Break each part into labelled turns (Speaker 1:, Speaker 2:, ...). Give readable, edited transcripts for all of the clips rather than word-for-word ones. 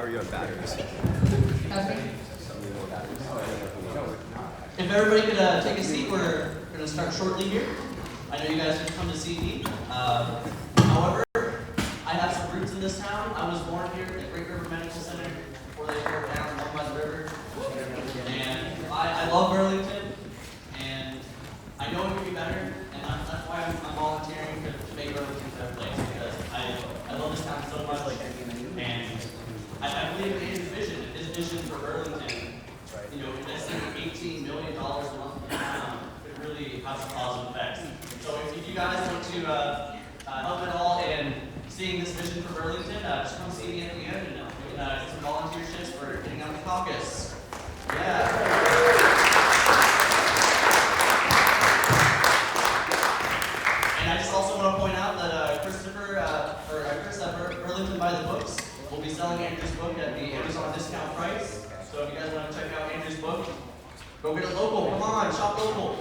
Speaker 1: are you on batteries?
Speaker 2: If everybody could take a seat, we're going to start shortly here. I know you guys didn't come to see me. However, I have some roots in this town. I was born here at the Great River Medical Center before they tore it down along by the river. And I love Burlington, and I know it could be better, and that's why I'm volunteering to make Burlington a better place, because I love this town so much. And I believe in Andrew's vision, his vision for Burlington, you know, investing $18 million a month in the town could really have some positive effects. So if you guys want to help at all in seeing this vision for Burlington, just come see me at the end, and we can get some volunteerships for getting out the caucus. Yeah. And I just also want to point out that Chris at Burlington by the Books will be selling Andrew's book at the Amazon discount price. So if you guys want to check out Andrew's book, go get it local. Come on, shop local.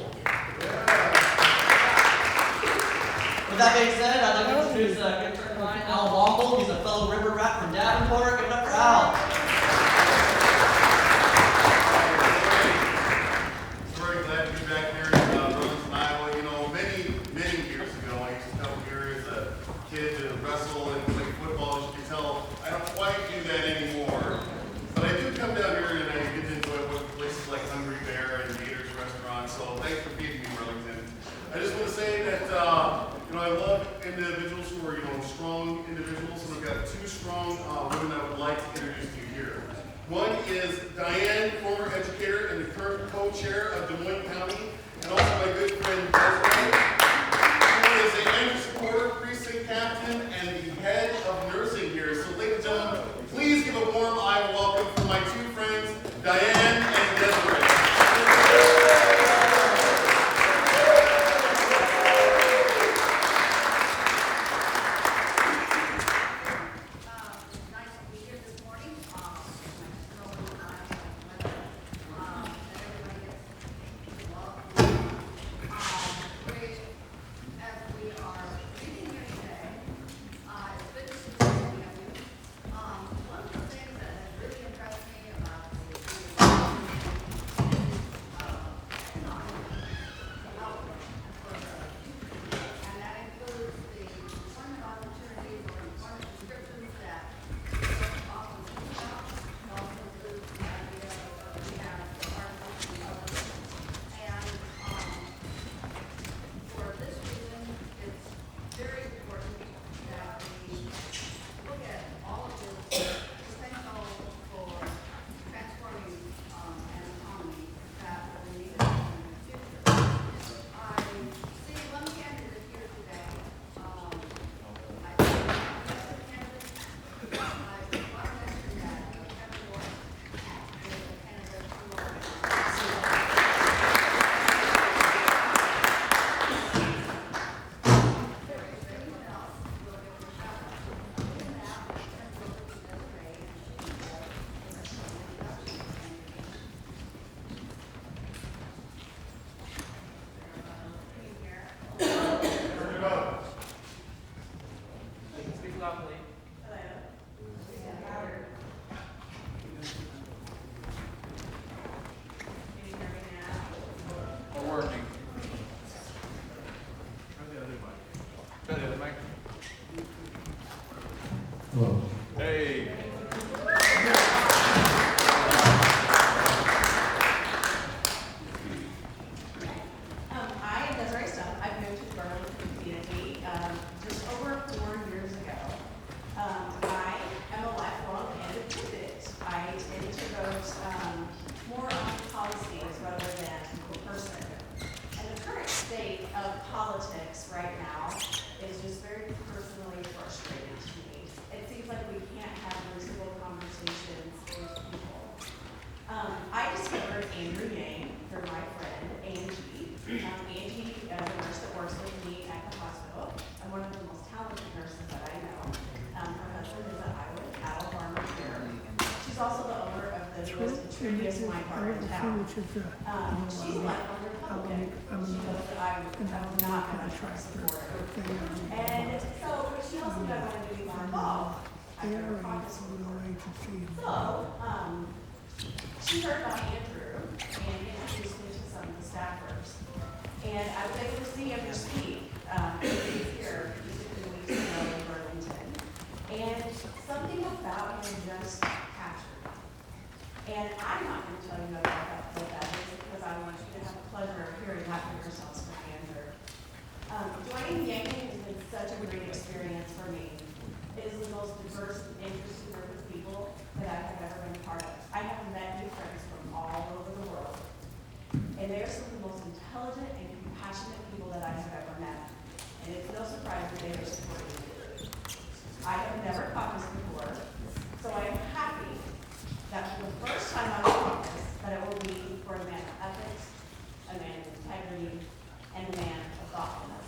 Speaker 2: With that being said, I'd like to introduce a good friend of mine, Al Womble. He's a fellow river rat from Davenport. Give it up for Al.
Speaker 3: Very glad to be back here in Burlington, Iowa. You know, many years ago, I used to come here as a kid to wrestle and play football. As you can tell, I don't quite do that anymore. But I do come down here and I get to enjoy places like Hungry Bear and Gator's Restaurant. So thanks for feeding me, Burlington. I just want to say that you know, I love individuals who are, you know, strong individuals, and I've got two strong women I would like to introduce to you here. One is Diane, former educator and the current co-chair of Des Moines County, and also my good friend Desiree, who is an Andrew supporter, precinct captain, and the head of nursing here. So, ladies and gentlemen, please give a warm eye welcome for my two friends, Diane and Desiree.
Speaker 4: Hello.
Speaker 3: Hey.
Speaker 5: I am Desiree Stone. I've moved to the Burlington community just over 4 years ago. I am a lifelong independent. I tend to vote more on policies rather than person. And the current state of politics right now is just very personally frustrating to me. It seems like we can't have reasonable conversations with people. I discovered Andrew Yang through my friend Angie. Angie is a nurse that works with me at the hospital. I'm one of the most talented nurses that I know. Her husband is an Iowa cattle farmer here. She's also the owner of the newest and trendiest wine bar in town. She's like a Republican. She knows that I'm not going to try to support her. And so she also got wanted to be more involved. I've never caucused before. So, she heard about Andrew and introduced me to some of the staffers. And I was able to see Andrew speak. He was here just a few weeks ago in Burlington. And something about him just captured me. And I'm not going to tell you about what that is because I want you to have the pleasure of hearing that for yourselves from Andrew. Joining Yanking has been such a great experience for me. It is the most diverse and interesting group of people that I have ever been a part of. I have met new friends from all over the world. And they are some of the most intelligent and compassionate people that I have ever met. And it's no surprise that they are supporting me. I have never caucused before, so I am happy that for the first time out of caucus, that I will be for a man of ethics, a man of integrity, and a man of thoughtfulness.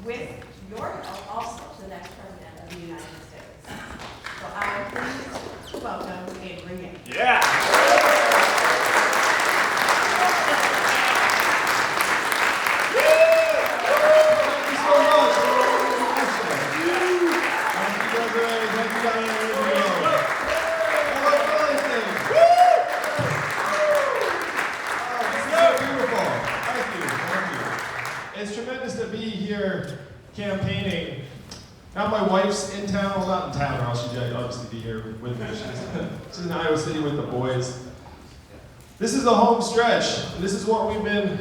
Speaker 5: With your help also to the next president of the United States. So I am pleased to welcome Andrew Yang.
Speaker 1: Yeah!
Speaker 4: It's tremendous to be here campaigning. Now my wife's in town, well not in town, or else she'd obviously be here with me. She's in Iowa City with the boys. This is the home stretch. This is what we've been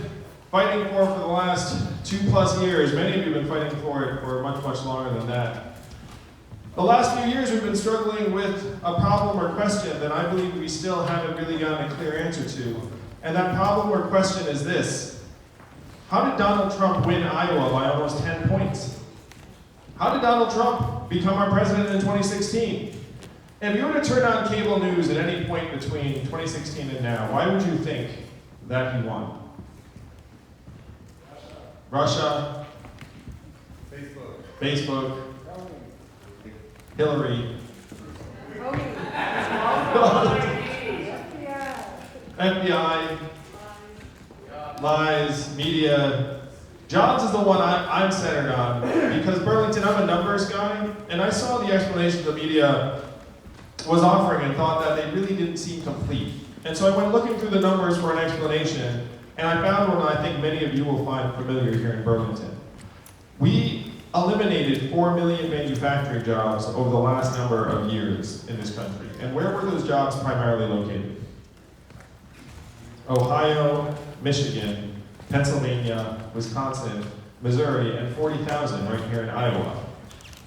Speaker 4: fighting for the last 2+ years. Many of you have been fighting for it for much, much longer than that. The last few years we've been struggling with a problem or question that I believe we still haven't really gotten a clear answer to. And that problem or question is this. How did Donald Trump win Iowa by almost 10 points? How did Donald Trump become our president in 2016? If you were to turn on cable news at any point between 2016 and now, why would you think that he won? Russia, Facebook, Hillary, FBI, lies, media. Jobs is the one I'm centered on because Burlington, I'm a numbers guy, and I saw the explanation the media was offering and thought that they really didn't seem complete. And so I went looking through the numbers for an explanation, and I found one I think many of you will find familiar here in Burlington. We eliminated 4 million manufacturing jobs over the last number of years in this country. And where were those jobs primarily located? Ohio, Michigan, Pennsylvania, Wisconsin, Missouri, and 40,000 right here in Iowa.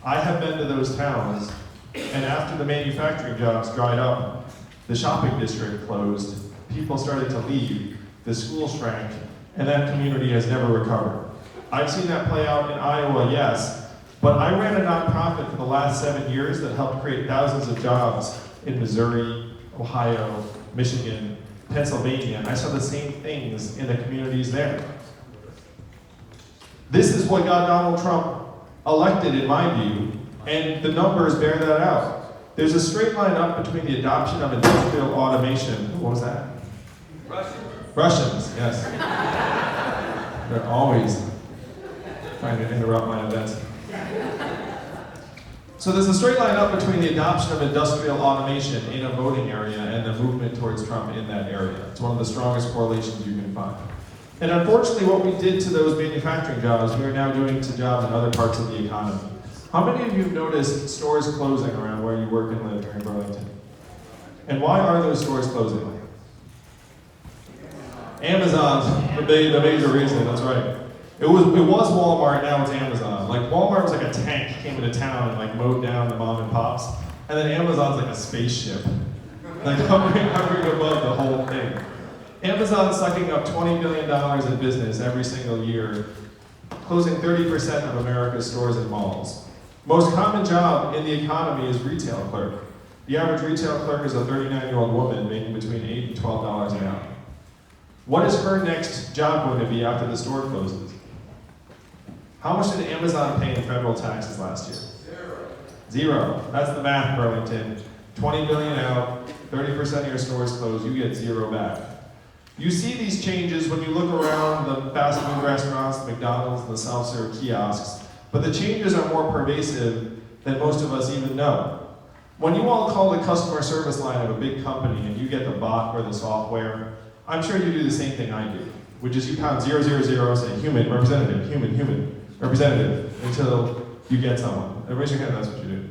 Speaker 4: I have been to those towns, and after the manufacturing jobs dried up, the shopping district closed, people started to leave, the school shrank, and that community has never recovered. I've seen that play out in Iowa, yes, but I ran a nonprofit for the last 7 years that helped create thousands of jobs in Missouri, Ohio, Michigan, Pennsylvania, and I saw the same things in the communities there. This is what got Donald Trump elected, in my view, and the numbers bear that out. There's a straight line up between the adoption of industrial automation. What was that? Russians, yes. They're always trying to interrupt my events. So there's a straight line up between the adoption of industrial automation in a voting area and the movement towards Trump in that area. It's one of the strongest correlations you can find. And unfortunately, what we did to those manufacturing jobs, we are now doing to jobs in other parts of the economy. How many of you have noticed stores closing around where you work and live here in Burlington? And why are those stores closing? Amazon's the major reason, that's right. It was Walmart, now it's Amazon. Like Walmart was like a tank, came into town and like mowed down the mom and pops. And then Amazon's like a spaceship. Like hovering above the whole thing. Amazon's sucking up $20 billion in business every single year, closing 30% of America's stores and malls. Most common job in the economy is retail clerk. The average retail clerk is a 39-year-old woman making between $8 and $12 an hour. What is her next job going to be after the store closes? How much did Amazon pay in federal taxes last year? Zero. That's the math, Burlington. 20 billion out, 30% of your stores closed, you get zero back. You see these changes when you look around the fast food restaurants, the McDonald's, and the self-serve kiosks, but the changes are more pervasive than most of us even know. When you all call the customer service line of a big company and you get the bot or the software, I'm sure you do the same thing I do, which is you pound 000, say human, representative, human, representative, until you get someone. And raise your hand, that's what you do.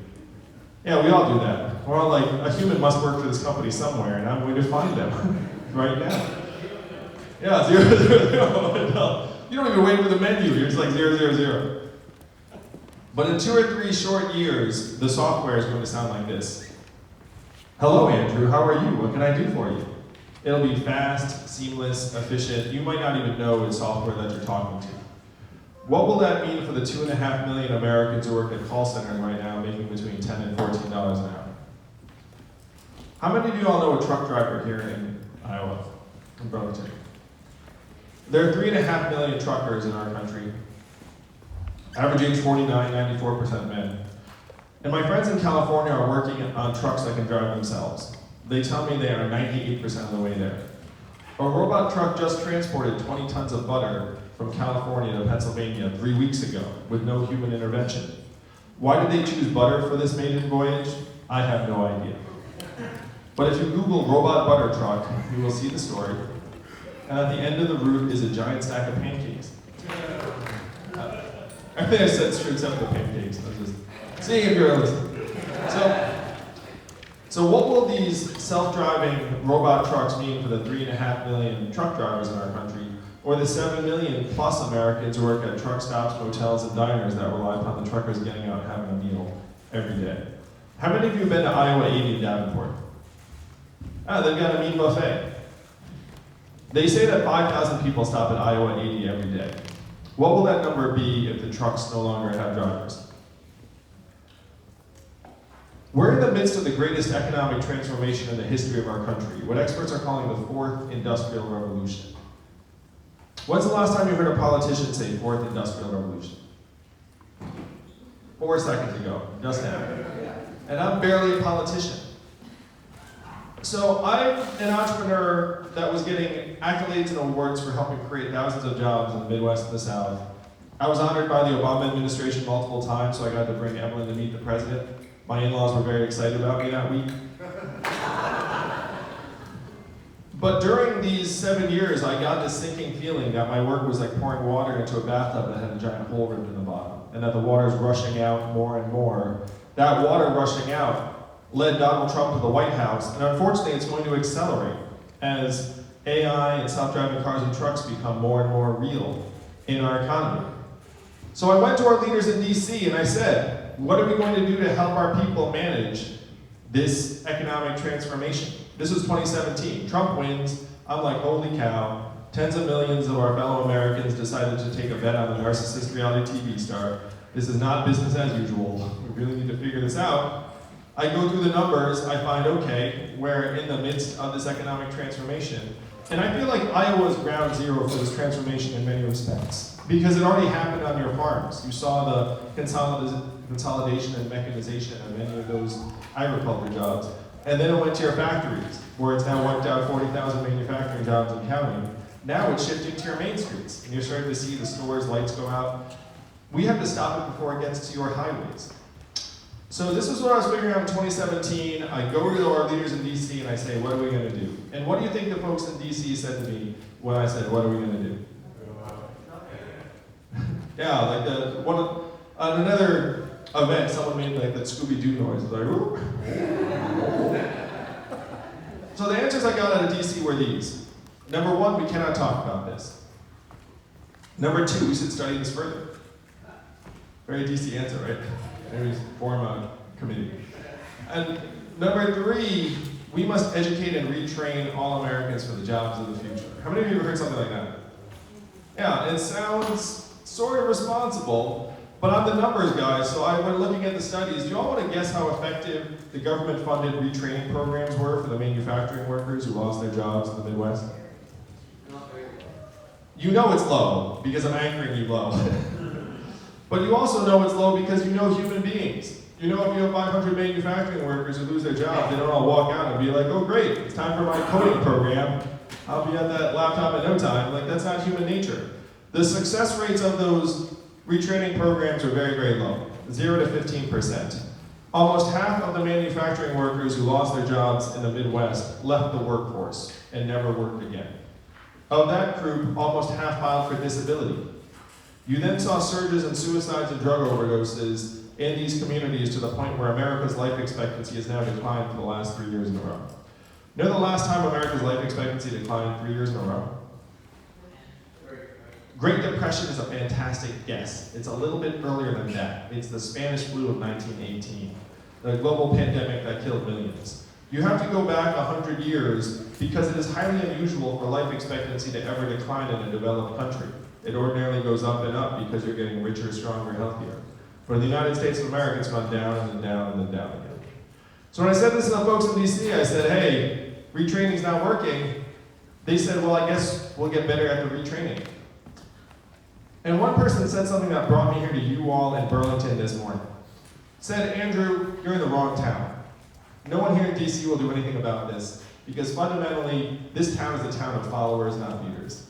Speaker 4: Yeah, we all do that. We're all like, a human must work for this company somewhere, and I'm going to find them right now. Yeah, 000. No, you don't even wait for the menu, you're just like 000. But in 2 or 3 short years, the software is going to sound like this. Hello, Andrew, how are you? What can I do for you? It'll be fast, seamless, efficient. You might not even know it's software that you're talking to. What will that mean for the 2.5 million Americans who work at call centers right now making between $10 and $14 an hour? How many of you all know a truck driver here in Iowa, in Burlington? There are 3.5 million truckers in our country. Average age 49, 94% men. And my friends in California are working on trucks that can drive themselves. They tell me they are 98% of the way there. A robot truck just transported 20 tons of butter from California to Pennsylvania 3 weeks ago with no human intervention. Why did they choose butter for this maiden voyage? I have no idea. But if you Google robot butter truck, you will see the story. And at the end of the route is a giant stack of pancakes. I think I said true except the pancakes. I'm just seeing if you're listening. So what will these self-driving robot trucks mean for the 3.5 million truck drivers in our country, or the 7 million plus Americans who work at truck stops, hotels, and diners that rely upon the truckers getting out and having a meal every day? How many of you have been to Iowa 80 in Davenport? They've got a meat buffet. They say that 5,000 people stop at Iowa 80 every day. What will that number be if the trucks no longer have drivers? We're in the midst of the greatest economic transformation in the history of our country, what experts are calling the 4th Industrial Revolution. When's the last time you heard a politician say 4th Industrial Revolution? 4 seconds ago, just now. And I'm barely a politician. So I'm an entrepreneur that was getting accolades and awards for helping create thousands of jobs in the Midwest and the South. I was honored by the Obama administration multiple times, so I got to bring Evelyn to meet the president. My in-laws were very excited about me that week. But during these 7 years, I got this sinking feeling that my work was like pouring water into a bathtub that had a giant hole ripped in the bottom, and that the water is rushing out more and more. That water rushing out led Donald Trump to the White House, and unfortunately it's going to accelerate as AI and self-driving cars and trucks become more and more real in our economy. So I went to our leaders in DC and I said, what are we going to do to help our people manage this economic transformation? This was 2017. Trump wins. I'm like, holy cow. Tens of millions of our fellow Americans decided to take a bet on a narcissist reality TV star. This is not business as usual. We really need to figure this out. I go through the numbers, I find, okay, we're in the midst of this economic transformation. And I feel like Iowa is ground zero for this transformation in many respects, because it already happened on your farms. You saw the consolidation and mechanization of many of those agriculture jobs. And then it went to your factories, where it's now wiped out 40,000 manufacturing jobs and counting. Now it's shifting to your main streets, and you're starting to see the stores' lights go out. We have to stop it before it gets to your highways. So this is what I was figuring out in 2017. I go to our leaders in DC and I say, what are we going to do? And what do you think the folks in DC said to me when I said, what are we going to do? Yeah, like on another event, someone made like that Scooby-Doo noise. It was like, whoop. So the answers I got out of DC were these. Number 1, we cannot talk about this. Number 2, we should study this further. Very DC answer, right? Maybe form a committee. And number 3, we must educate and retrain all Americans for the jobs of the future. How many of you have heard something like that? Yeah, it sounds sort of responsible, but I'm the numbers guy, so I went looking at the studies. Do you all want to guess how effective the government-funded retraining programs were for the manufacturing workers who lost their jobs in the Midwest? You know it's low, because I'm anchoring you low. But you also know it's low because you know human beings. You know if you have 500 manufacturing workers who lose their jobs, they don't all walk out and be like, oh great, it's time for my coding program. I'll be at that laptop in no time. Like, that's not human nature. The success rates of those retraining programs are very, very low, 0 to 15%. Almost half of the manufacturing workers who lost their jobs in the Midwest left the workforce and never worked again. Of that group, almost half filed for disability. You then saw surges in suicides and drug overdoses in these communities to the point where America's life expectancy has now declined for the last 3 years in a row. You know the last time America's life expectancy declined 3 years in a row? Great Depression is a fantastic guess. It's a little bit earlier than that. It's the Spanish flu of 1918, the global pandemic that killed millions. You have to go back 100 years because it is highly unusual for life expectancy to ever decline in a developed country. It ordinarily goes up and up because you're getting richer, stronger, healthier. For the United States of America, it's gone down and then down and then down again. So when I said this to the folks in DC, I said, hey, retraining's not working. They said, well, I guess we'll get better at the retraining. And one person said something that brought me here to you all in Burlington this morning. Said, Andrew, you're in the wrong town. No one here in DC will do anything about this because fundamentally, this town is a town of followers, not leaders.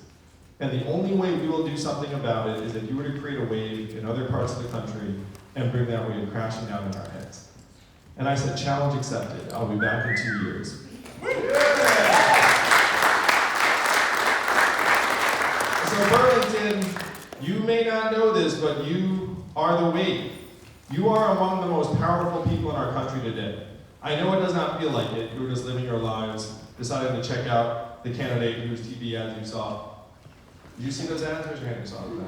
Speaker 4: And the only way we will do something about it is if you were to create a wave in other parts of the country and bring that wave crashing down on our heads. And I said, challenge accepted. I'll be back in 2 years. So Burlington, you may not know this, but you are the wave. You are among the most powerful people in our country today. I know it does not feel like it. You're just living your lives, deciding to check out the candidate whose TV ads you saw. Did you see those ads? Raise your hand if you saw them.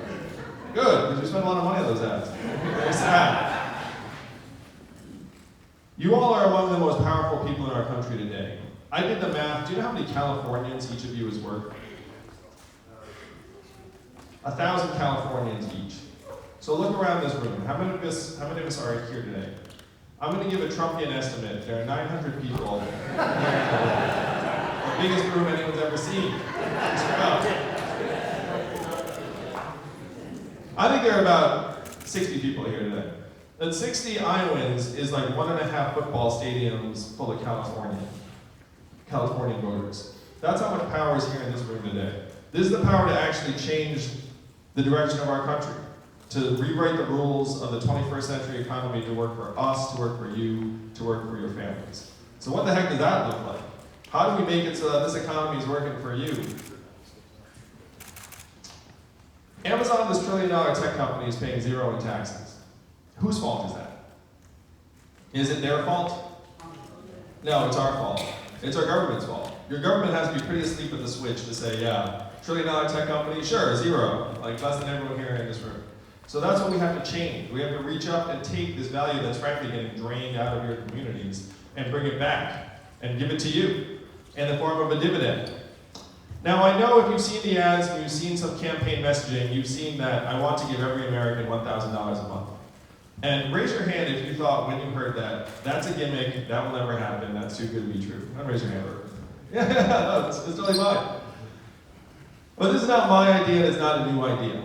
Speaker 4: Good, because we spent a lot of money on those ads. Very sad. You all are among the most powerful people in our country today. I did the math. Do you know how many Californians each of you is worth? 1,000 Californians each. So look around this room. How many of us are here today? I'm going to give a Trumpian estimate. There are 900 people. The biggest room anyone's ever seen. I think there are about 60 people here today. That 60 Iowans is like 1.5 football stadiums full of Californian voters. That's how much power is here in this room today. This is the power to actually change the direction of our country, to rewrite the rules of the 21st century economy to work for us, to work for you, to work for your families. So what the heck does that look like? How do we make it so that this economy is working for you? Amazon, this $1 trillion tech company, is paying zero in taxes. Whose fault is that? Is it their fault? No, it's our fault. It's our government's fault. Your government has to be pretty asleep at the switch to say, yeah, $1 trillion tech company, sure, zero. Like less than everyone here in this room. So that's what we have to change. We have to reach up and take this value that's frankly getting drained out of your communities and bring it back and give it to you in the form of a dividend. Now I know if you've seen the ads and you've seen some campaign messaging, you've seen that I want to give every American $1,000 a month. And raise your hand if you thought when you heard that, that's a gimmick, that will never happen, that's too good to be true. Don't raise your hand. Yeah, no, it's totally fine. But this is not my idea, it's not a new idea.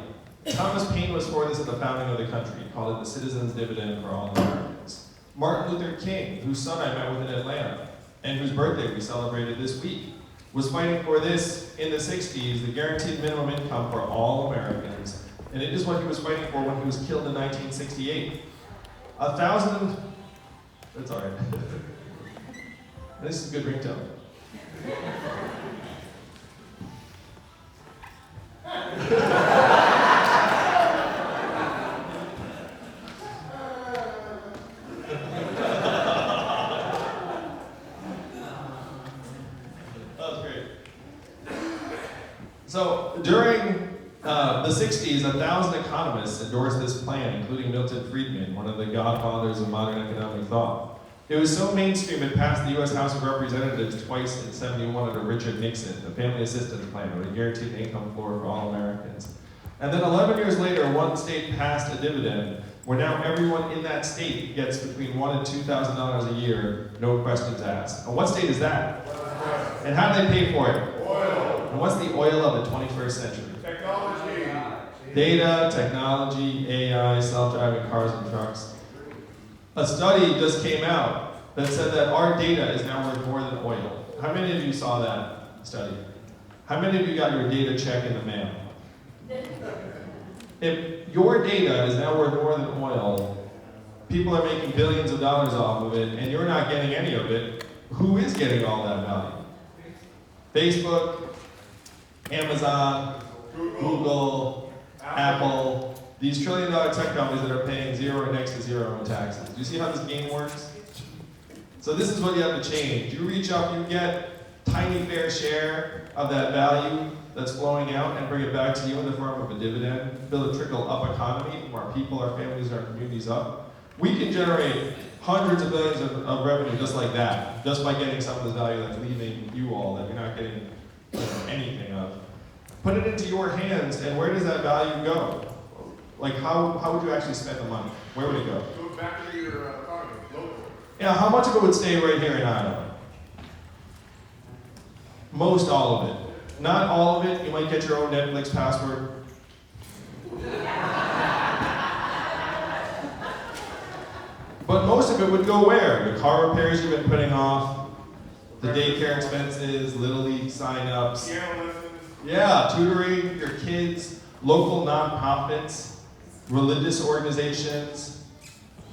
Speaker 4: Thomas Paine was for this at the founding of the country. He called it the citizen's dividend for all Americans. Martin Luther King, whose son I met with in Atlanta, and whose birthday we celebrated this week, was fighting for this in the 60s, the guaranteed minimum income for all Americans. And it is what he was fighting for when he was killed in 1968. 1,000, that's all right. This is a good ringtone. So during the 60s, 1,000 economists endorsed this plan, including Milton Friedman, one of the godfathers of modern economic thought. It was so mainstream it passed the US House of Representatives twice in '71 under Richard Nixon, the family assistance plan, with a guaranteed income floor for all Americans. And then 11 years later, one state passed a dividend where now everyone in that state gets between $1,000 and $2,000 a year, no questions asked. And what state is that? And how do they pay for it?
Speaker 3: Oil.
Speaker 4: And what's the oil of the 21st century?
Speaker 3: Technology.
Speaker 4: Data, technology, AI, self-driving cars and trucks. A study just came out that said that our data is now worth more than oil. How many of you saw that study? How many of you got your data check in the mail? If your data is now worth more than oil, People are making billions of dollars off of it, and you're not getting any of it. Who is getting all that value? Facebook, Amazon, Google, Apple, these trillion-dollar tech companies that are paying zero or next to zero in taxes. Do you see how this game works? So this is what you have to change. You reach up, you get tiny fair share of that value that's flowing out and bring it back to you in the form of a dividend, build a trickle-up economy, from our people, our families, our communities up. We can generate hundreds of billions of revenue just like that, just by getting some of this value that's leaving you all, that you're not getting anything of. Put it into your hands, and where does that value go? Like, how would you actually spend the money? Where would it go?
Speaker 3: Go back to your economy, locally.
Speaker 4: Yeah, how much of it would stay right here in Iowa? Most all of it. Not all of it. You might get your own Netflix password. But most of it would go where? The car repairs you've been putting off, the daycare expenses, Little League sign-ups.
Speaker 3: Piano lessons.
Speaker 4: Yeah, tutoring your kids, local nonprofits, religious organizations.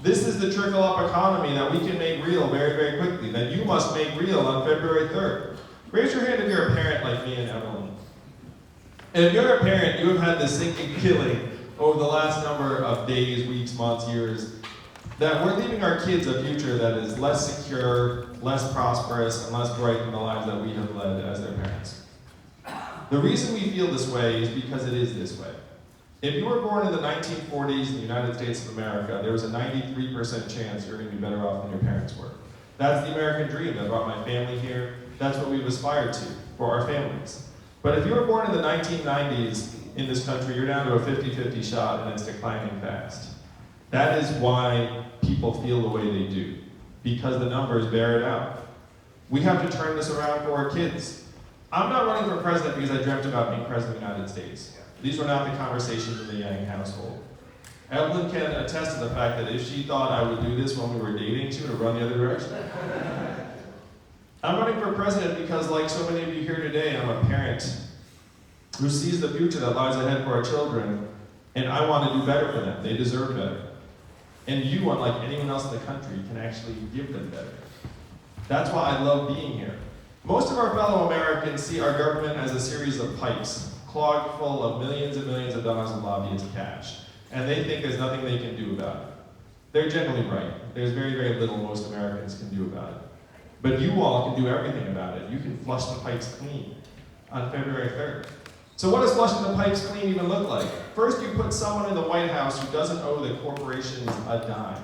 Speaker 4: This is the trickle-up economy that we can make real very, very quickly, that you must make real on February 3rd. Raise your hand if you're a parent like me and Evelyn. And if you're a parent, you have had this sinking feeling over the last number of days, weeks, months, years, that we're leaving our kids a future that is less secure, less prosperous, and less bright than the lives that we have led as their parents. The reason we feel this way is because it is this way. If you were born in the 1940s in the United States of America, there was a 93% chance you're going to be better off than your parents were. That's the American dream that brought my family here. That's what we've aspired to for our families. But if you were born in the 1990s in this country, you're down to a 50-50 shot, and it's declining fast. That is why people feel the way they do, because the numbers bear it out. We have to turn this around for our kids. I'm not running for president because I dreamt about being president of the United States. These were not the conversations in the Yang household. Evelyn can attest to the fact that if she thought I would do this when we were dating, she would have run the other direction. I'm running for president because, like so many of you here today, I'm a parent who sees the future that lies ahead for our children, and I want to do better for them. They deserve better. And you, unlike anyone else in the country, can actually give them better. That's why I love being here. Most of our fellow Americans see our government as a series of pipes, clogged full of millions and millions of dollars of lobbyist cash. And they think there's nothing they can do about it. They're generally right. There's very, very little most Americans can do about it. But you all can do everything about it. You can flush the pipes clean on February 3rd. So what does flushing the pipes clean even look like? First, you put someone in the White House who doesn't owe the corporations a dime.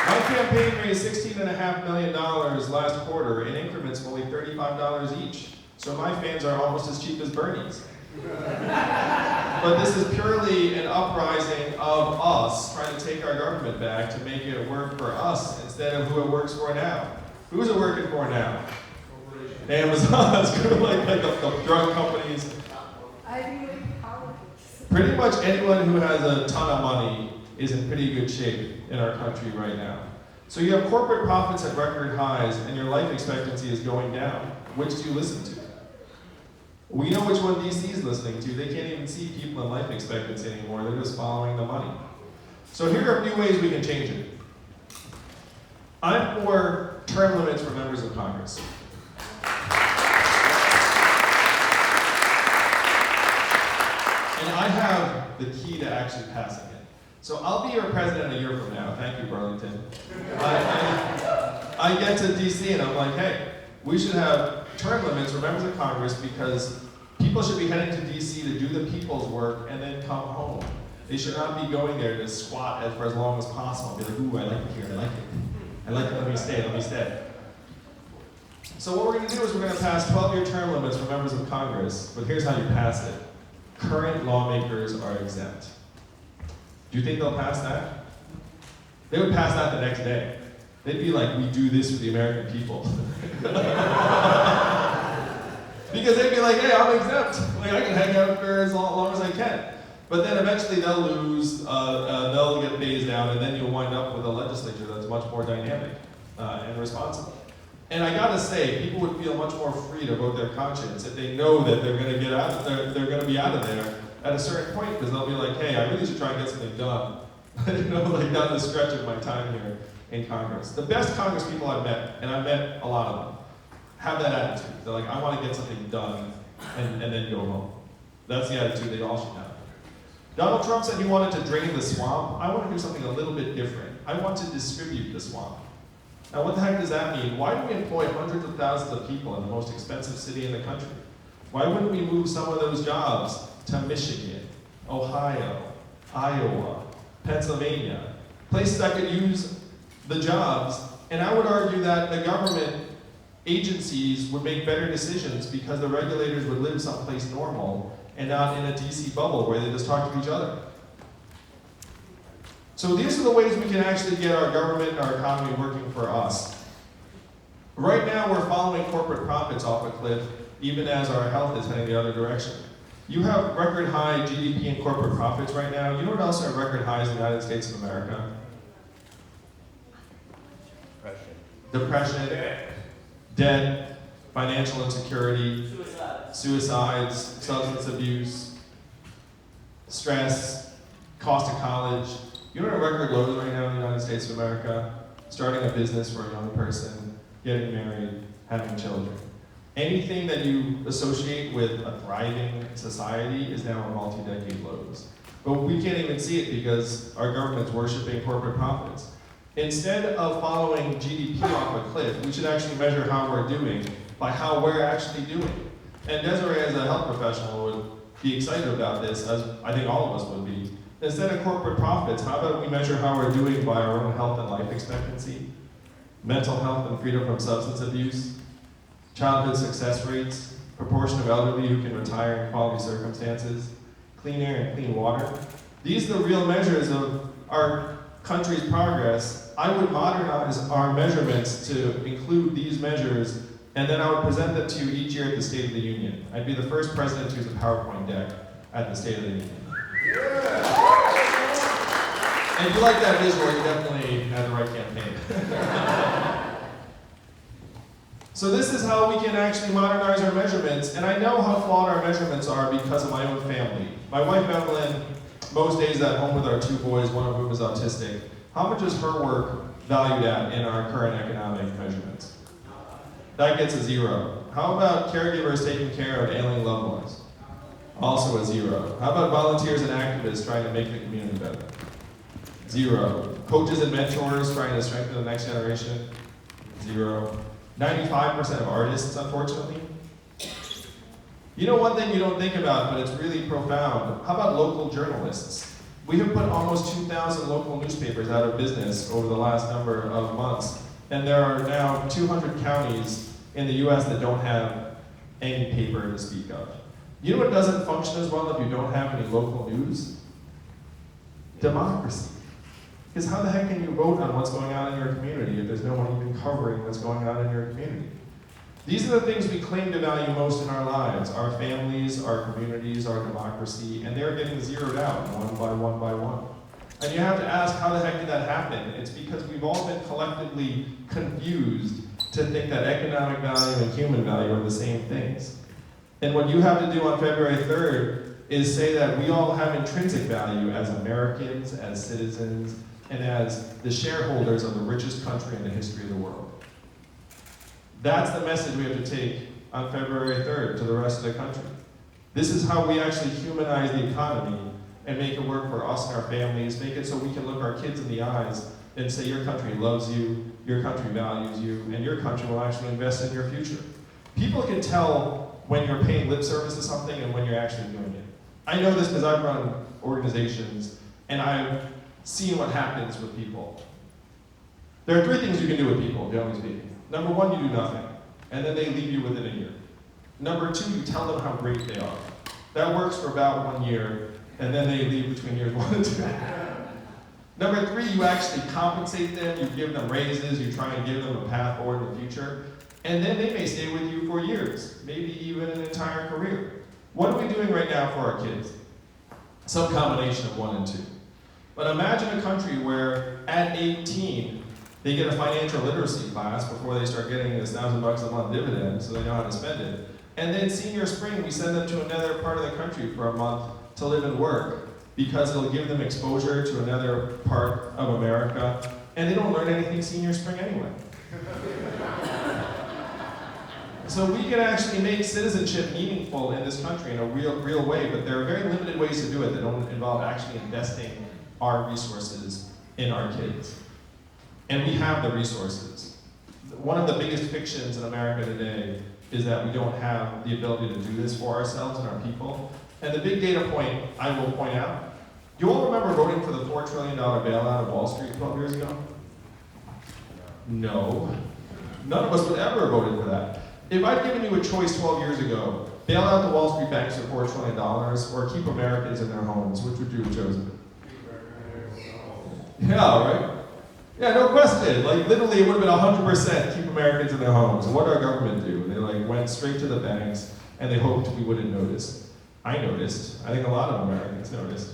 Speaker 4: My campaign raised $16.5 million last quarter in increments of only $35 each. So my fans are almost as cheap as Bernie's. But this is purely an uprising of us trying to take our government back to make it work for us instead of who it works for now. Who's it working for now? Amazon. It's kind of like the drug companies. Pretty much anyone who has a ton of money is in pretty good shape in our country right now. So you have corporate profits at record highs and your life expectancy is going down. Which do you listen to? We know which one DC is listening to. They can't even see people in life expectancy anymore. They're just following the money. So here are a few ways we can change it. I'm for term limits for members of Congress. And I have the key to actually passing it. So I'll be your president a year from now. Thank you, Burlington. I get to DC and I'm like, hey, we should have term limits for members of Congress because people should be heading to DC to do the people's work and then come home. They should not be going there to squat for as long as possible. Be like, ooh, I like it here, I like it. I like it, let me stay. So what we're going to do is we're going to pass 12-year term limits for members of Congress, but here's how you pass it. Current lawmakers are exempt. Do you think they'll pass that? They would pass that the next day. They'd be like, we do this for the American people. Because they'd be like, hey, I'm exempt. Like, I can hang out for as long as I can. But then eventually they'll lose, they'll get phased out, and then you'll wind up with a legislature that's much more dynamic and responsible. And I gotta say, people would feel much more free to vote their conscience if they know that they're gonna get out, they're gonna be out of there at a certain point, because they'll be like, hey, I really should try and get something done. Like down the stretch of my time here in Congress. The best Congress people I've met, and I've met a lot of them, have that attitude. They're like, I want to get something done, and then go home. That's the attitude they all should have. Donald Trump said he wanted to drain the swamp. I want to do something a little bit different. I want to distribute the swamp. Now, what the heck does that mean? Why do we employ hundreds of thousands of people in the most expensive city in the country? Why wouldn't we move some of those jobs to Michigan, Ohio, Iowa, Pennsylvania, places that could use the jobs? And I would argue that the government agencies would make better decisions because the regulators would live someplace normal and not in a DC bubble where they just talk to each other. So these are the ways we can actually get our government and our economy working for us. Right now we're following corporate profits off a cliff, even as our health is heading the other direction. You have record high GDP and corporate profits right now. You know what else are record highs in the United States of America? Depression, debt, financial insecurity, suicides, substance abuse, stress, cost of college. You know what are record lows right now in the United States of America? Starting a business for a young person, getting married, having children. Anything that you associate with a thriving society is now in multi-decade lows. But we can't even see it because our government's worshiping corporate profits. Instead of following GDP off a cliff, we should actually measure how we're doing by how we're actually doing. And Desiree, as a health professional, would be excited about this, as I think all of us would be. Instead of corporate profits, how about we measure how we're doing by our own health and life expectancy, mental health and freedom from substance abuse, childhood success rates, proportion of elderly who can retire in quality circumstances, clean air and clean water. These are the real measures of our country's progress. I would modernize our measurements to include these measures, and then I would present them to you each year at the State of the Union. I'd be the first president to use a PowerPoint deck at the State of the Union. And if you like that visual, you definitely have the right campaign. So this is how we can actually modernize our measurements, and I know how flawed our measurements are because of my own family. My wife, Evelyn, most days at home with our two boys, one of whom is autistic. How much is her work valued at in our current economic measurements? That gets a 0. How about caregivers taking care of ailing loved ones? Also a 0. How about volunteers and activists trying to make the community better? 0. Coaches and mentors trying to strengthen the next generation? 0. 95% of artists, unfortunately. You know one thing you don't think about, but it's really profound. How about local journalists? We have put almost 2,000 local newspapers out of business over the last number of months, and there are now 200 counties in the US that don't have any paper to speak of. You know what doesn't function as well if you don't have any local news? Democracy. Because how the heck can you vote on what's going on in your community if there's no one even covering what's going on in your community? These are the things we claim to value most in our lives, our families, our communities, our democracy, and they're getting zeroed out one by one by one. And you have to ask, how the heck did that happen? It's because we've all been collectively confused to think that economic value and human value are the same things. And what you have to do on February 3rd is say that we all have intrinsic value as Americans, as citizens, and as the shareholders of the richest country in the history of the world. That's the message we have to take on February 3rd to the rest of the country. This is how we actually humanize the economy and make it work for us and our families, make it so we can look our kids in the eyes and say your country loves you, your country values you, and your country will actually invest in your future. People can tell when you're paying lip service to something and when you're actually doing it. I know this because I've run organizations and I've seen what happens with people. There are 3 things you can do with people, generally speaking. Number 1, you do nothing, and then they leave you within a year. Number 2, you tell them how great they are. That works for about 1 year, and then they leave between years 1 and 2. Number 3, you actually compensate them, you give them raises, you try and give them a path forward in the future, and then they may stay with you for years, maybe even an entire career. What are we doing right now for our kids? Some combination of 1 and 2. But imagine a country where at 18, They get a financial literacy class before they start getting this $1,000 a month dividend, so they know how to spend it. And then senior spring, we send them to another part of the country for a month to live and work, because it'll give them exposure to another part of America, and they don't learn anything senior spring anyway. So we can actually make citizenship meaningful in this country in a real way, but there are very limited ways to do it that don't involve actually investing our resources in our kids. And we have the resources. One of the biggest fictions in America today is that we don't have the ability to do this for ourselves and our people. And the big data point I will point out, do you all remember voting for the $4 trillion bailout of Wall Street 12 years ago? No. None of us would ever have voted for that. If I'd given you a choice 12 years ago, bail out the Wall Street banks for $4 trillion or keep Americans in their homes, which would you have chosen? Yeah, right? Yeah, no question. Like, literally, it would have been 100% keep Americans in their homes. And what did our government do? They went straight to the banks, and they hoped we wouldn't notice. I noticed. I think a lot of Americans noticed.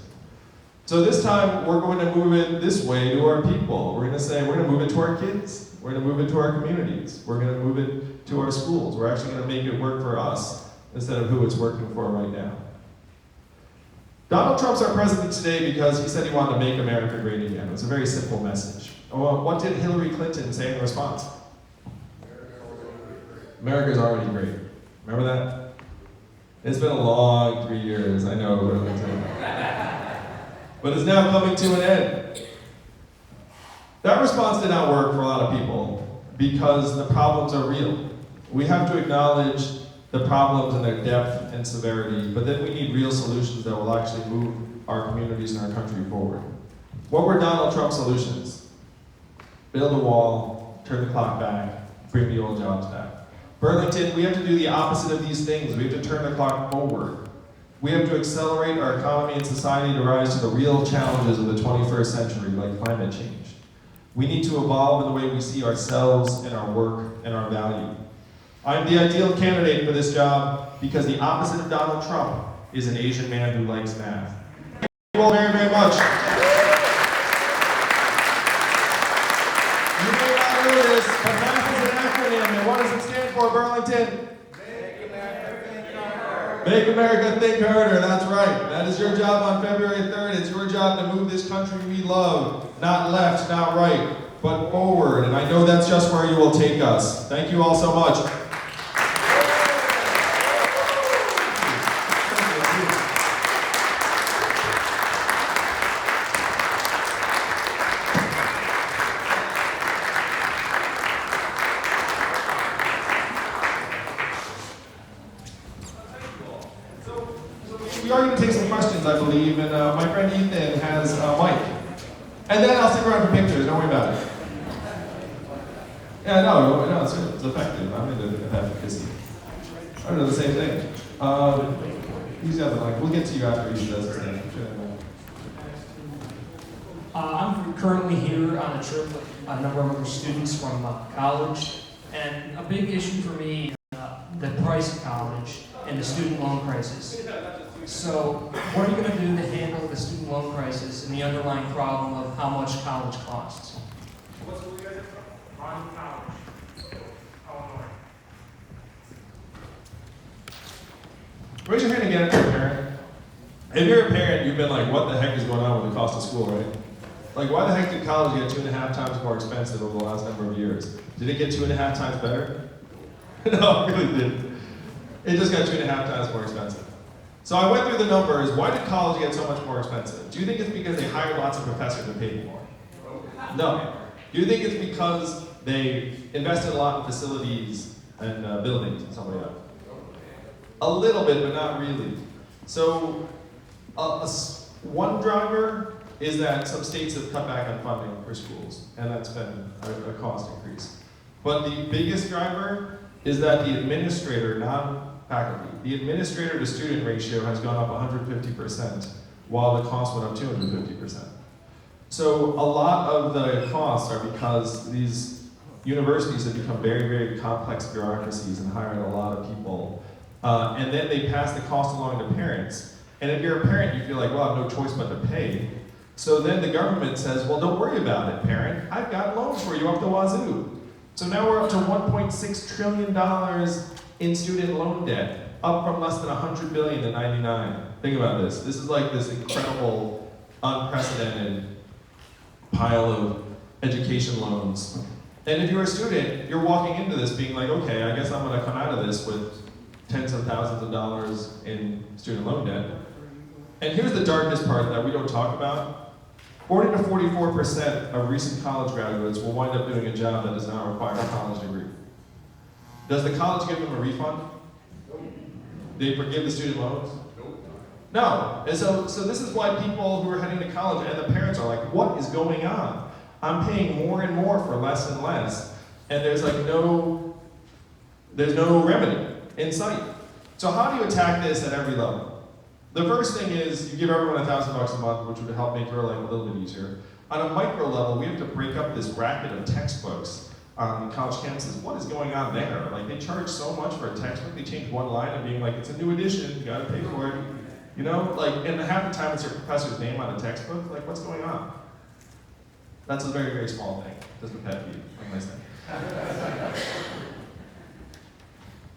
Speaker 4: So this time, we're going to move it this way to our people. We're going to say, we're going to move it to our kids. We're going to move it to our communities. We're going to move it to our schools. We're actually going to make it work for us instead of who it's working for right now. Donald Trump's our president today because he said he wanted to make America great again. It was a very simple message. Well, what did Hillary Clinton say in response? America's already great. Remember that? It's been a long 3 years, I know, Burlington. But it's now coming to an end. That response did not work for a lot of people because the problems are real. We have to acknowledge the problems and their depth and severity, but then we need real solutions that will actually move our communities and our country forward. What were Donald Trump's solutions? Build a wall, turn the clock back, bring the old jobs back. Burlington, we have to do the opposite of these things. We have to turn the clock forward. We have to accelerate our economy and society to rise to the real challenges of the 21st century, like climate change. We need to evolve in the way we see ourselves and our work and our value. I'm the ideal candidate for this job because the opposite of Donald Trump is an Asian man who likes math. Thank you all very, very much. You may not know this, but math is an acronym, and what does it stand for, Burlington? Make America think harder. Make America think harder, that's right. That is your job on February 3rd. It's your job to move this country we love. Not left, not right, but forward. And I know that's just where you will take us. Thank you all so much. We are going to take some questions, I believe, and my friend Ethan has a mic. And then I'll stick around for pictures, don't worry about it. Yeah, no, it's effective. I'm into efficacy. I do the same thing. He's got the mic. We'll get to you after he does his thing.
Speaker 1: I'm currently here on a trip with a number of other students from college, and a big issue for me is the price of college and the student loan crisis. So, what are you going to do to handle the student loan crisis and the underlying problem of how much college costs?
Speaker 6: What school you guys are from? Ron College, Illinois.
Speaker 4: Raise your hand again if you're a parent. If you're a parent, you've been like, what the heck is going on with the cost of school, right? Like, why the heck did college get 2.5 times more expensive over the last number of years? Did it get 2.5 times better? No, it really didn't. It just got 2.5 times more expensive. So I went through the numbers. Why did college get so much more expensive? Do you think it's because they hired lots of professors and paid more? No. Do you think it's because they invested a lot in facilities and buildings and stuff like that? A little bit, but not really. So one driver is that some states have cut back on funding for schools, and that's been a cost increase. But the biggest driver is that the administrator, not faculty, the administrator to student ratio has gone up 150%, while the cost went up 250%. So a lot of the costs are because these universities have become very, very complex bureaucracies and hired a lot of people. And then they pass the cost along to parents. And if you're a parent, you feel like, well, I have no choice but to pay. So then the government says, well, don't worry about it, parent. I've got loans for you up the wazoo. So now we're up to $1.6 trillion in student loan debt, up from less than $100 billion in '99. Think about this. This is like this incredible, unprecedented pile of education loans. And if you're a student, you're walking into this being like, okay, I guess I'm gonna come out of this with tens of thousands of dollars in student loan debt. And here's the darkest part that we don't talk about. 40 to 44% of recent college graduates will wind up doing a job that does not require a college degree. Does the college give them a refund? They forgive the student loans? No. And so this is why people who are heading to college and the parents are like, what is going on? I'm paying more and more for less and less. And there's like no remedy in sight. So how do you attack this at every level? The first thing is you give everyone $1,000 a month, which would help make your life a little bit easier. On a micro level, we have to break up this racket of textbooks on college campuses. What is going on there? Like, they charge so much for a textbook, they change one line and being like, it's a new edition, you gotta pay for it. You know, like, and half the time it's your professor's name on a textbook. Like, what's going on? That's a very, very small thing. Just a pet peeve, like my thing.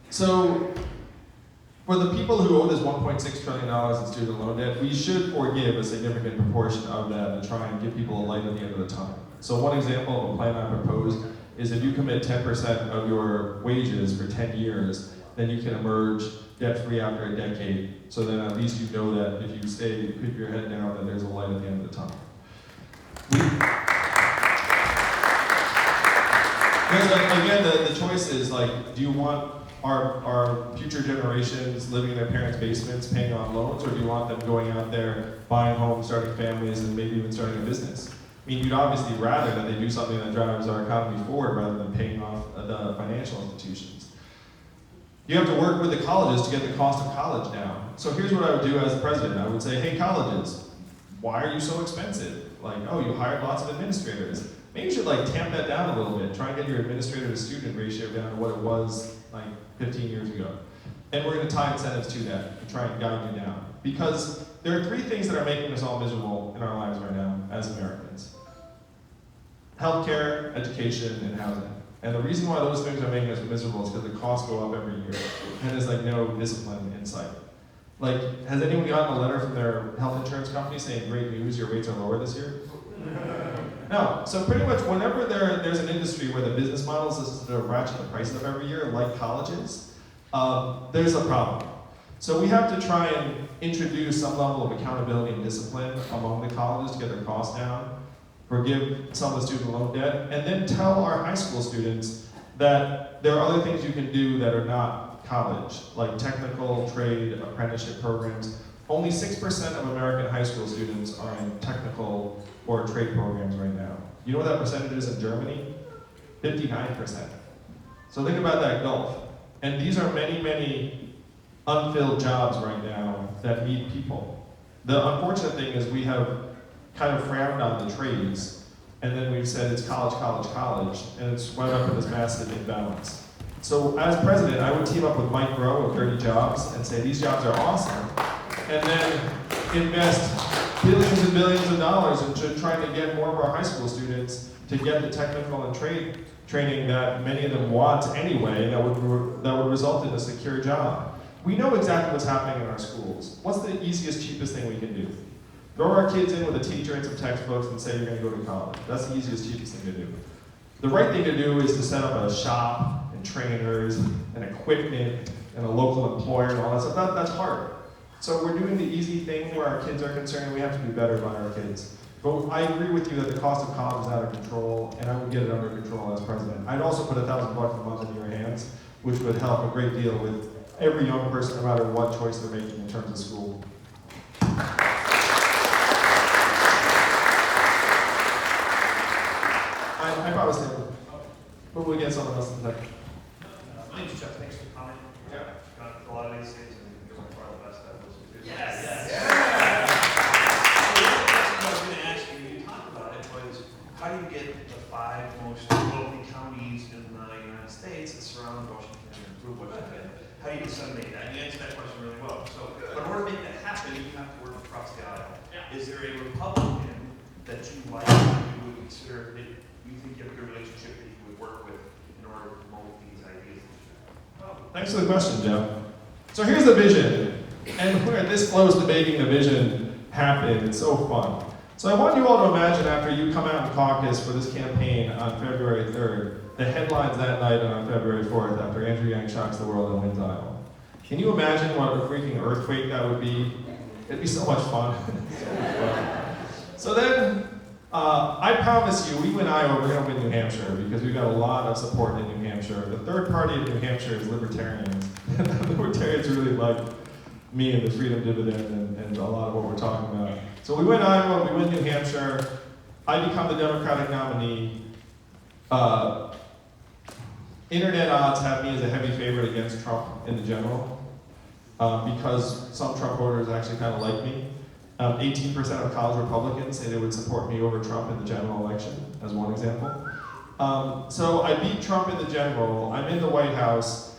Speaker 4: So, for the people who owe this $1.6 trillion in student loan debt, we should forgive a significant proportion of that and try and give people a light at the end of the tunnel. So one example of a plan I proposed is if you commit 10% of your wages for 10 years, then you can emerge debt-free after a decade, so then at least you know that if you stay, keep your head down, that there's a light at the end of the tunnel. Again, the choice is like, do you want our future generations living in their parents' basements paying on loans, or do you want them going out there buying homes, starting families, and maybe even starting a business? I mean, you'd obviously rather that they do something that drives our economy forward rather than paying off the financial institutions. You have to work with the colleges to get the cost of college down. So here's what I would do as president. I would say, hey, colleges, why are you so expensive? Like, oh, you hired lots of administrators. Maybe you should like tamp that down a little bit. Try and get your administrator to student ratio down to what it was like 15 years ago. And we're going to tie incentives to that to try and guide you down. Because there are three things that are making us all miserable in our lives right now as Americans. Healthcare, education, and housing. And the reason why those things are making us miserable is because the costs go up every year. And there's like no discipline in sight. Like, has anyone gotten a letter from their health insurance company saying, great news, your rates are lower this year? No. So pretty much whenever there's an industry where the business model is to ratchet the prices up every year, like colleges, there's a problem. So we have to try and introduce some level of accountability and discipline among the colleges to get their costs down, forgive some of the student loan debt, and then tell our high school students that there are other things you can do that are not college, like technical, trade, apprenticeship programs. Only 6% of American high school students are in technical or trade programs right now. You know what that percentage is in Germany? 59%. So think about that gulf. And these are many, many unfilled jobs right now that need people. The unfortunate thing is we have kind of frowned on the trades, and then we've said it's college, college, college, and it's wound up in this massive imbalance. So as president, I would team up with Mike Rowe of 30 Jobs and say these jobs are awesome, and then invest billions and billions of dollars into trying to get more of our high school students to get the technical and trade training that many of them want anyway, that would result in a secure job. We know exactly what's happening in our schools. What's the easiest, cheapest thing we can do? Throw our kids in with a teacher and some textbooks and say you're going to go to college. That's the easiest, cheapest thing to do. The right thing to do is to set up a shop and trainers and equipment and a local employer and all that stuff. That's hard. So we're doing the easy thing where our kids are concerned. We have to do better by our kids. But I agree with you that the cost of college is out of control, and I would get it under control as president. I'd also put $1,000 a month in your hands, which would help a great deal with every young person, no matter what choice they're making in terms of school. I probably stay with it. But we'll get someone else in a second.
Speaker 6: My name's Jeff, thanks for coming.
Speaker 4: Yeah.
Speaker 6: Got a lot of these things, and you're like part of the best at those.
Speaker 2: Yes.
Speaker 6: I was going to ask you talked about it, was how do you get the 5 most wealthy counties in the United States that surround Washington and improve Washington? How do you disseminate that? And you answered that question really well. So, but in order to make that happen, you have to work across the aisle. Is there a Republican that you like, you would consider that you think you have a good relationship that you would work with in order to promote these ideas?
Speaker 4: Thanks for the question, Jeff. So here's the vision, and we're this close to making the vision happen. It's so fun. So I want you all to imagine after you come out and caucus for this campaign on February 3rd, the headlines that night and on February 4th after Andrew Yang shocks the world and wins Iowa. Can you imagine what a freaking earthquake that would be? It'd be so much fun. So then, I promise you, we win Iowa, we're going to win New Hampshire because we've got a lot of support in New Hampshire. The third party in New Hampshire is libertarians. Libertarians really like me and the freedom dividend and a lot of what we're talking about. So we win Iowa, we win New Hampshire. I become the Democratic nominee. Internet odds have me as a heavy favorite against Trump in the general because some Trump voters actually kind of like me. 18% of college Republicans say they would support me over Trump in the general election, as one example. So I beat Trump in the general, I'm in the White House,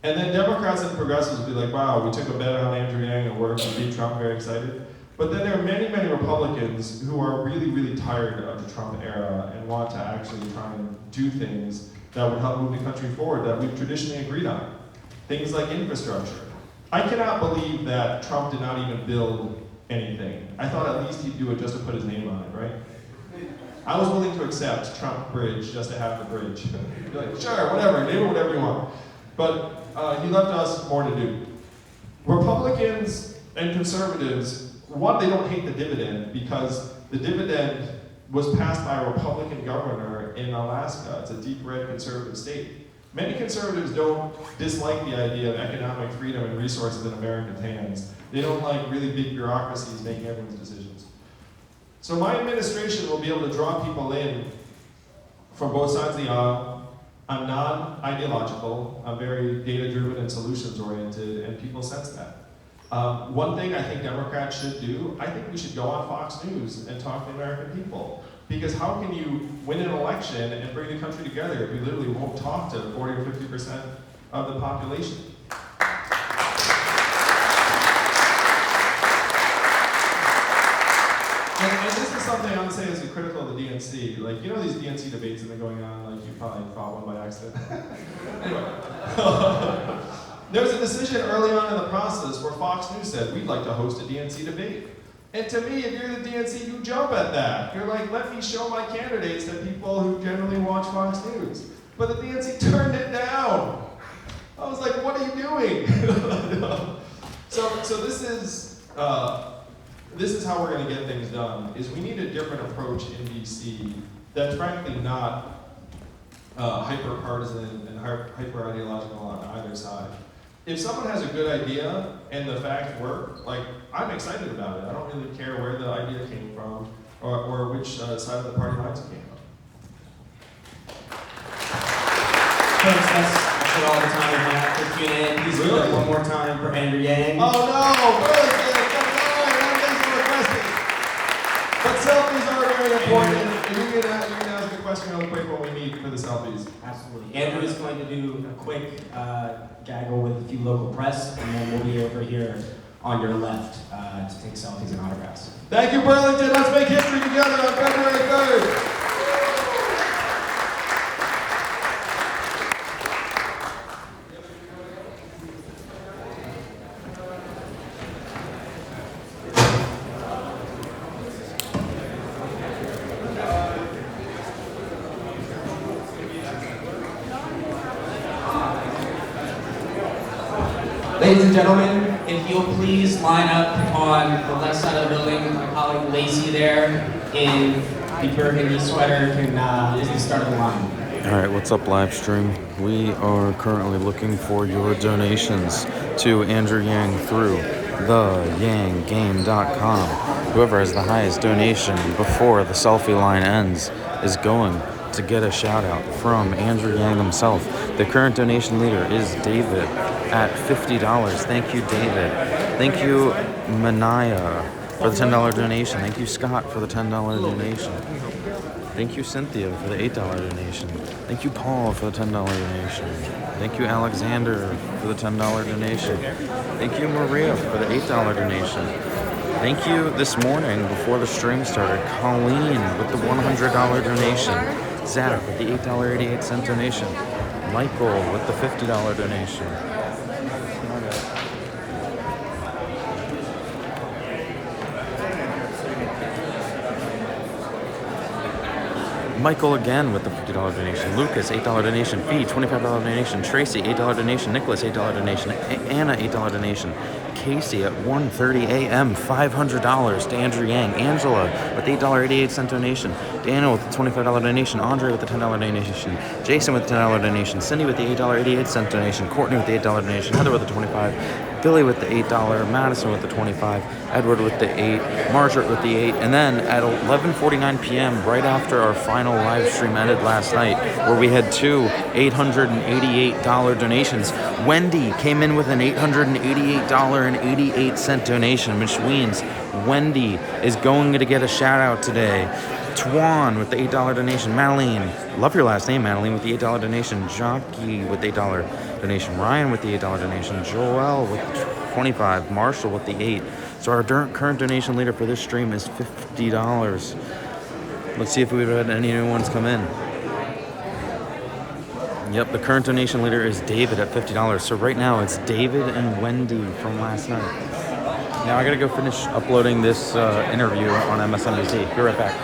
Speaker 4: and then Democrats and progressives will be like, wow, we took a bet on Andrew Yang and worked and beat Trump, very excited. But then there are many, many Republicans who are really, really tired of the Trump era and want to actually try and do things that would help move the country forward that we've traditionally agreed on. Things like infrastructure. I cannot believe that Trump did not even build anything. I thought at least he'd do it just to put his name on it, right? I was willing to accept Trump Bridge just to have the bridge. Be like, sure, whatever, name it whatever you want. But he left us more to do. Republicans and conservatives, one, they don't hate the dividend because the dividend was passed by a Republican governor in Alaska. It's a deep red conservative state. Many conservatives don't dislike the idea of economic freedom and resources in American hands. They don't like really big bureaucracies making everyone's decisions. So my administration will be able to draw people in from both sides of the aisle. I'm non-ideological, I'm very data-driven and solutions-oriented, and people sense that. One thing I think Democrats should do, I think we should go on Fox News and talk to the American people. Because how can you win an election and bring the country together if you literally won't talk to 40 or 50% of the population? And this is something I would say is critical of the DNC. Like, you know these DNC debates that have been going on, like you probably fought one by accident. Anyway. There was a decision early on in the process where Fox News said, we'd like to host a DNC debate. And to me, if you're the DNC, you jump at that. You're like, let me show my candidates to people who generally watch Fox News. But the DNC turned it down. I was like, what are you doing? So this is how we're going to get things done, is we need a different approach in DC that's frankly not hyper-partisan and hyper-ideological on either side. If someone has a good idea and the facts work, like, I'm excited about it. I don't really care where the idea came from or which side of the party lines it came from.
Speaker 7: Thanks, that's all the time we have for Q&A. Please do that one more time for Andrew Yang.
Speaker 4: Oh no, Burlington, thanks for the question. But selfies are very important. And you can ask a question real quick when we meet for the selfies.
Speaker 7: Absolutely. Andrew is going to do a quick gaggle with a few local press, and then we'll be over here on your left to take selfies and autographs.
Speaker 4: Thank you, Burlington. Let's make history together on February 3rd.
Speaker 7: Ladies and gentlemen, if you'll please line up on the left side of the building, my colleague Lacey there in the burgundy sweater is the start of the line.
Speaker 8: All right, what's up, live stream? We are currently looking for your donations to Andrew Yang through theyanggame.com. Whoever has the highest donation before the selfie line ends is going to get a shout out from Andrew Yang himself. The current donation leader is David at $50. Thank you, David. Thank you, Manaya, for the $10 donation. Thank you, Scott, for the $10 donation. Thank you, Cynthia, for the $8 donation. Thank you, Paul, for the $10 donation. Thank you, Alexander, for the $10 donation. Thank you, Maria, for the $8 donation. Thank you this morning before the stream started. Colleen with the $100 donation. Zach with the $8.88 donation. Michael with the $50 donation. Michael again with the $50 donation. Lucas, $8 donation. Fee, $25 donation. Tracy, $8 donation. Nicholas, $8 donation. Anna, $8 donation. Casey at 1:30 a.m., $500 to Andrew Yang. Angela with $8.88 donation. Daniel with the $25 donation. Andre with the $10 donation. Jason with the $10 donation. Cindy with the $8.88 donation. Courtney with the $8 donation. Heather with the $25. Billy with the $8. Madison with the $25. Edward with the $8. Margaret with the $8. And then at 11:49 p.m., right after our final live stream ended last night, where we had two $888 donations, Wendy came in with an $888.88 donation, which means Wendy is going to get a shout out today. Twan with the $8 donation. Madeline, love your last name, Madeline, with the $8 donation. Jockey with the $8 donation. Ryan with the $8 donation. Joel with 25. Marshall with the 8. So our current donation leader for this stream is $50. Let's see if we've had any new ones come in. Yep, the current donation leader is David at $50. So right now it's David and Wendy from last night. Now I gotta go finish uploading this interview on MSNBC. Be right back.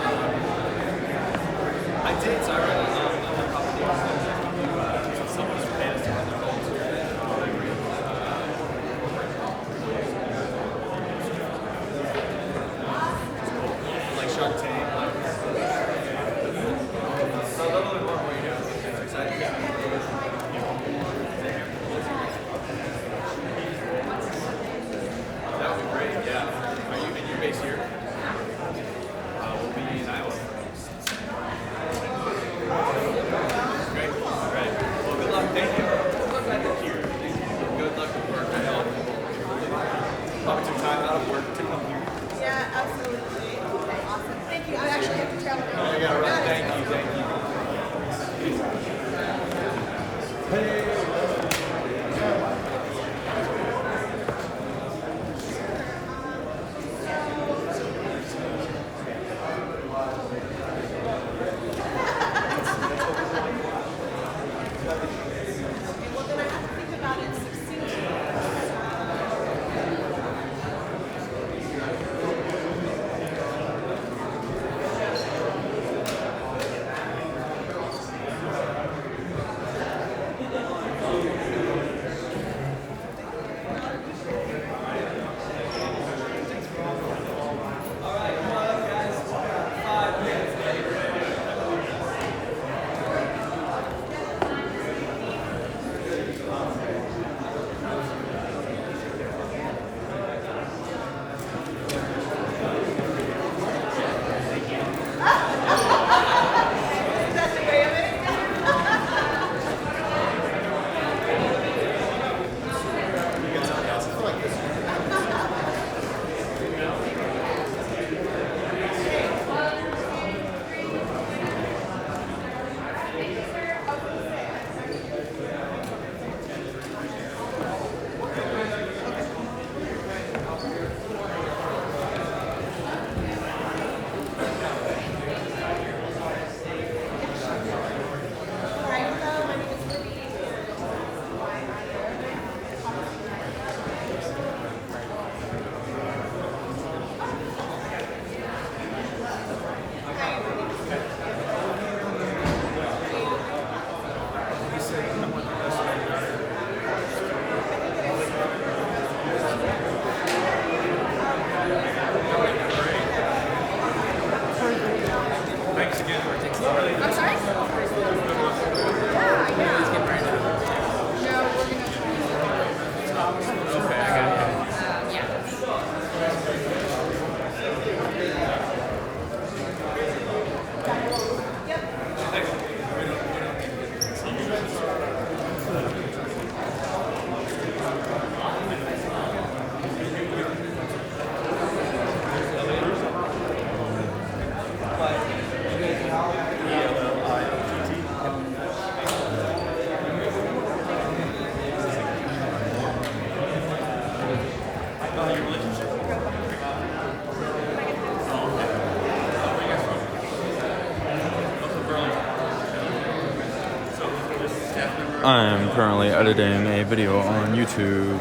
Speaker 8: I'm currently editing a video on YouTube.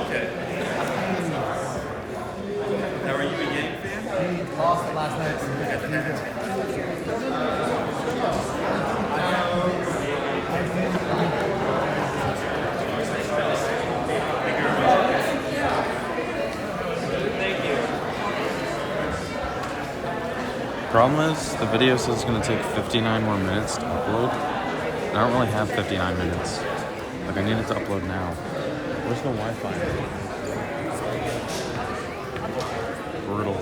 Speaker 6: Okay. Now, are you a Yank fan?
Speaker 7: Lost it last night.
Speaker 8: Problem is, the video says it's going to take 59 more minutes to upload. I don't really have 59 minutes. Like, I need it to upload now. Where's no Wi-Fi? Brutal.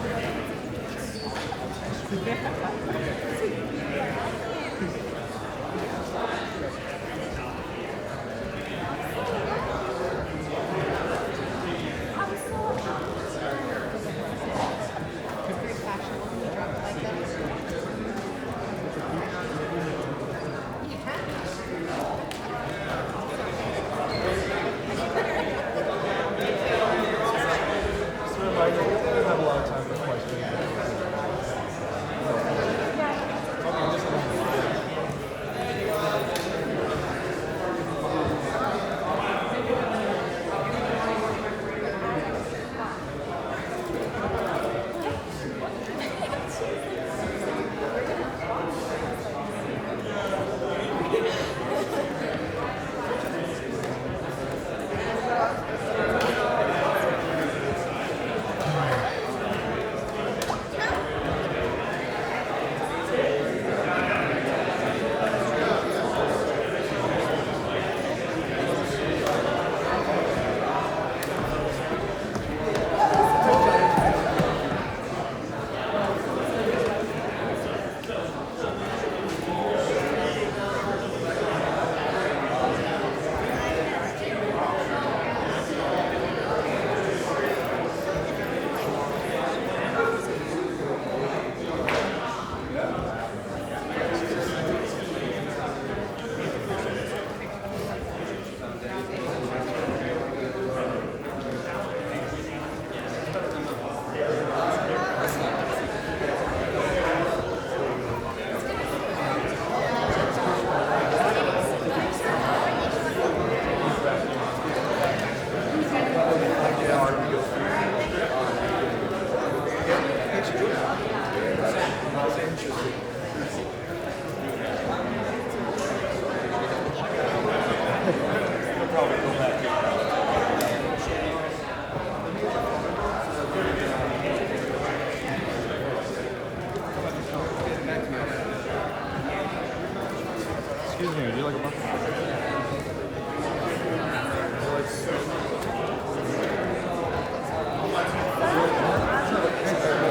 Speaker 4: Excuse me, would you like a muffin?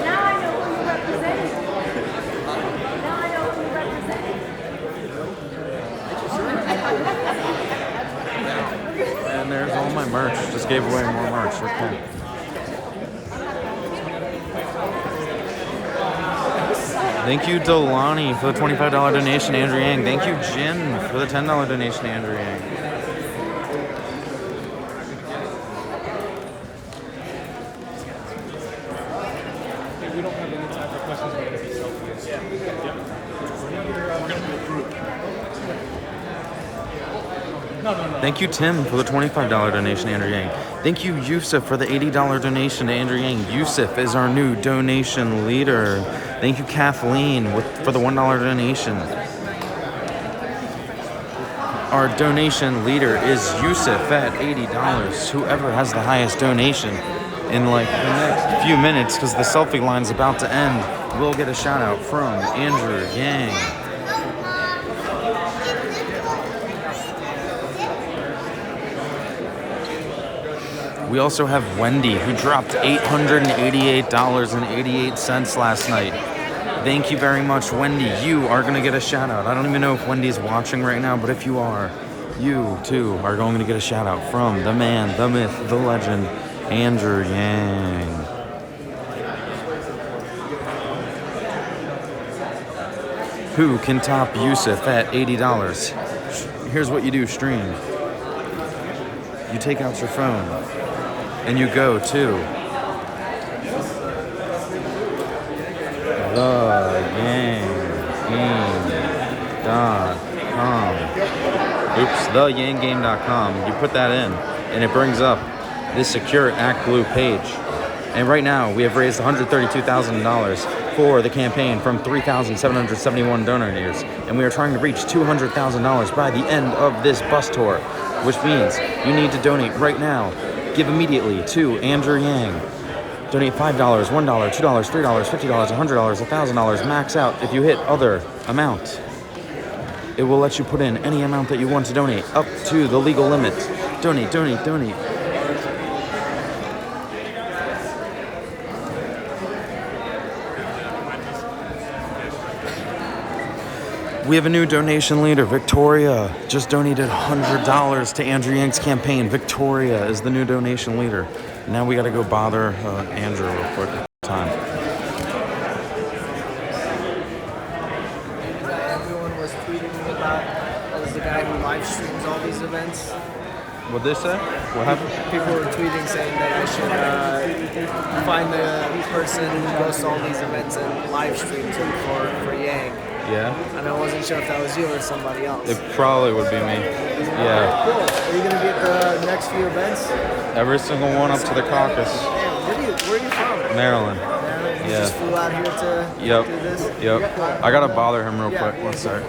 Speaker 9: Now I know who you represented. Now I know who you represented.
Speaker 8: And there's all my merch. Just gave away more merch. Okay. Thank you, Delani, for the $25 donation, Andrew Yang. Thank you, Jin, for the $10 donation, Andrew Yang.
Speaker 4: We don't have any time for questions. We're going to be selfies. Yeah. We're going to do a group. No.
Speaker 8: Thank you, Tim, for the $25 donation, Andrew Yang. Thank you, Yusuf, for the $80 donation to Andrew Yang. Yusuf is our new donation leader. Thank you, Kathleen, for the $1 donation. Our donation leader is Yusuf at $80. Whoever has the highest donation in like the next few minutes, because the selfie line is about to end, will get a shout out from Andrew Yang. We also have Wendy, who dropped $888.88 last night. Thank you very much, Wendy. You are going to get a shout out. I don't even know if Wendy's watching right now, but if you are, you too are going to get a shout out from the man, the myth, the legend, Andrew Yang. Who can top Yusuf at $80? Here's what you do, stream. You take out your phone and you go to theGameIn.com. theyyanggame.com. Oops, theyyanggame.com. You put that in, and it brings up this Secure Act Blue page. And right now, we have raised $132,000 for the campaign from 3,771 donors, and we are trying to reach $200,000 by the end of this bus tour, which means you need to donate right now. Give immediately to Andrew Yang. Donate $5, $1, $2, $3, $50, $100, $1,000. Max out if you hit other amount. It will let you put in any amount that you want to donate up to the legal limit. Donate, donate, donate. We have a new donation leader, Victoria. Just donated $100 to Andrew Yang's campaign. Victoria is the new donation leader. Now we gotta go bother Andrew real quick. Time.
Speaker 10: Everyone was tweeting me about as the guy who live streams all these events.
Speaker 8: What'd they say? What happened?
Speaker 10: People were tweeting saying that I should find the person who goes to all these events and live streams them for Yang.
Speaker 8: Yeah?
Speaker 10: And I wasn't sure if that was you or somebody else.
Speaker 8: It probably would be me. Yeah.
Speaker 10: Cool. Are you gonna be at the next few events?
Speaker 8: Every single one up to the caucus.
Speaker 10: Where are you from?
Speaker 8: Maryland.
Speaker 10: You
Speaker 8: Yeah.
Speaker 10: just flew out here to
Speaker 8: Yep.
Speaker 10: do this?
Speaker 8: Yep. I gotta bother him real quick. One sec.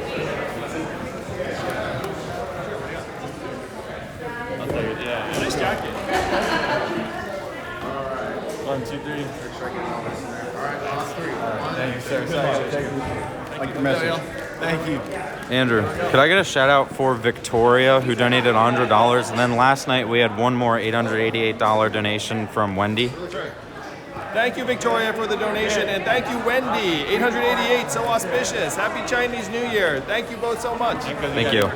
Speaker 4: Yeah, nice jacket.
Speaker 10: All right.
Speaker 4: 1, 2, 3.
Speaker 10: All right, on three.
Speaker 4: Thank you, sir. Like the message.
Speaker 10: Thank you.
Speaker 8: Andrew, could I get a shout out for Victoria, who donated $100, and then last night we had one more $888 donation from Wendy.
Speaker 11: Thank you, Victoria, for the donation, and thank you, Wendy. 888, so auspicious. Happy Chinese New Year. Thank you both so much.
Speaker 8: Thank you.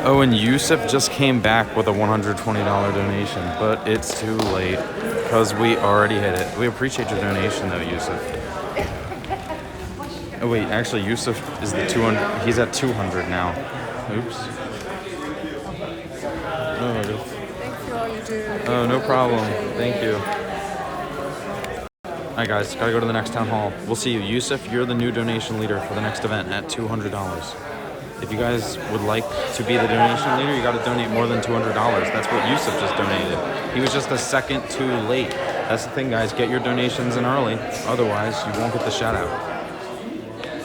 Speaker 8: Oh, and Yusuf just came back with a $120 donation, but it's too late because we already hit it. We appreciate your donation, though, Yusuf. Oh wait, actually, Yusuf is the 200. He's at 200 now. Oops. Oh, no problem. Thank you. All right, guys, gotta go to the next town hall. We'll see you, Yusuf. You're the new donation leader for the next event at $200. If you guys would like to be the donation leader, you got to donate more than $200. That's what Yusuf just donated. He was just a second too late. That's the thing, guys. Get your donations in early. Otherwise, you won't get the shout out.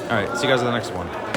Speaker 8: All right, see you guys in the next one.